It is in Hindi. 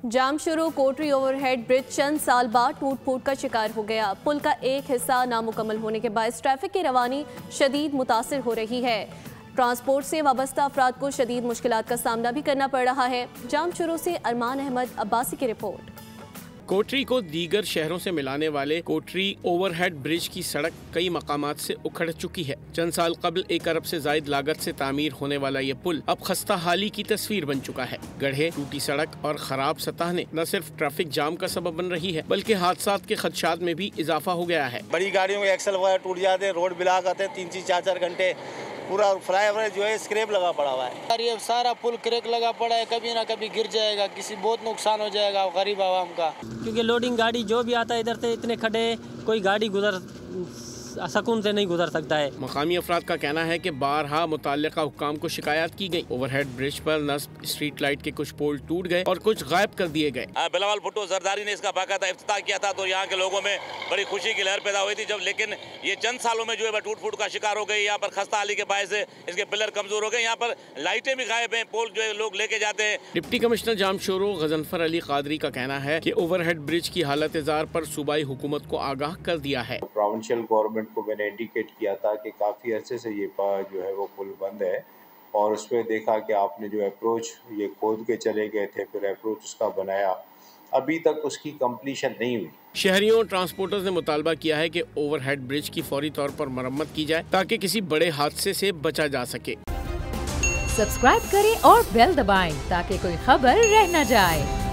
जामशुरू कोटरी ओवरहेड ब्रिज चंद साल बाद टूट फूट का शिकार हो गया। पुल का एक हिस्सा नामुकम्मल होने के बाद ट्रैफिक की रवानी शदीद मुतासिर हो रही है। ट्रांसपोर्ट से वाबस्ता अफराद को शदीद मुश्किलात का सामना भी करना पड़ रहा है। जामशुरू से अरमान अहमद अब्बासी की रिपोर्ट। कोटरी को दीगर शहरों से मिलाने वाले कोटरी ओवरहेड ब्रिज की सड़क कई मकामात से उखड़ चुकी है। चंद साल कबल 1 अरब से जायद लागत से तामीर होने वाला ये पुल अब खस्ता हाली की तस्वीर बन चुका है। गड्ढे, टूटी सड़क और खराब सतह ने न सिर्फ ट्रैफिक जाम का सबब बन रही है बल्कि हादसात के खदशात में भी इजाफा हो गया है। बड़ी गाड़ियों के एक्सल वगैरह टूट जाते हैं, रोड ब्लॉक आते हैं 3-3, 4-4 घंटे। पूरा फ्लाईओवर जो है स्क्रैप लगा पड़ा हुआ है। और ये सारा पुल क्रैक लगा पड़ा है, कभी ना कभी गिर जाएगा, किसी बहुत नुकसान हो जाएगा गरीब आवाम का। क्योंकि लोडिंग गाड़ी जो भी आता है इधर से इतने खड्डे कोई गाड़ी गुजर सुकून से नहीं गुजर सकता है। मकामी अफराद का कहना है कि बारहा मुताल्लिका हुक्काम को शिकायत की गई। ओवरहेड ब्रिज पर नस्ब स्ट्रीट लाइट के कुछ पोल टूट गए और कुछ गायब कर दिए गए। बिलावल भुट्टो जरदारी ने इसका बाकायदा इफ्तिताह किया था तो यहाँ के लोगों में बड़ी खुशी की लहर पैदा हुई थी जब, लेकिन ये चंद सालों में जो है टूट फूट का शिकार हो गई। यहाँ पर खस्ता हाली के बायस इसके पिलर कमजोर हो गए, यहाँ पर लाइटें भी गायब हैं, पोल जो है लोग लेके जाते हैं। डिप्टी कमिश्नर जामशुरू गजनफर अली कादरी का कहना है कि ओवरहेड ब्रिज की हालत जार पर सूबाई हुकूमत को आगाह कर दिया है। प्रोविंशियल गवर्नमेंट को मैंने इंडिकेट किया था कि काफ़ी अरसे से ये जो है वो पुल बंद है और उसमें देखा कि आपने जो अप्रोच ये खोद के चले गए थे, फिर अप्रोच उसका बनाया, अभी तक उसकी कंप्लीशन नहीं हुई। शहरियों और ट्रांसपोर्टर्स ने मुतालबा किया है कि ओवरहेड ब्रिज की फौरी तौर पर मरम्मत की जाए ताकि किसी बड़े हादसे से बचा जा सके। सब्सक्राइब करें और बेल दबाएं ताकि कोई खबर रह न जाए।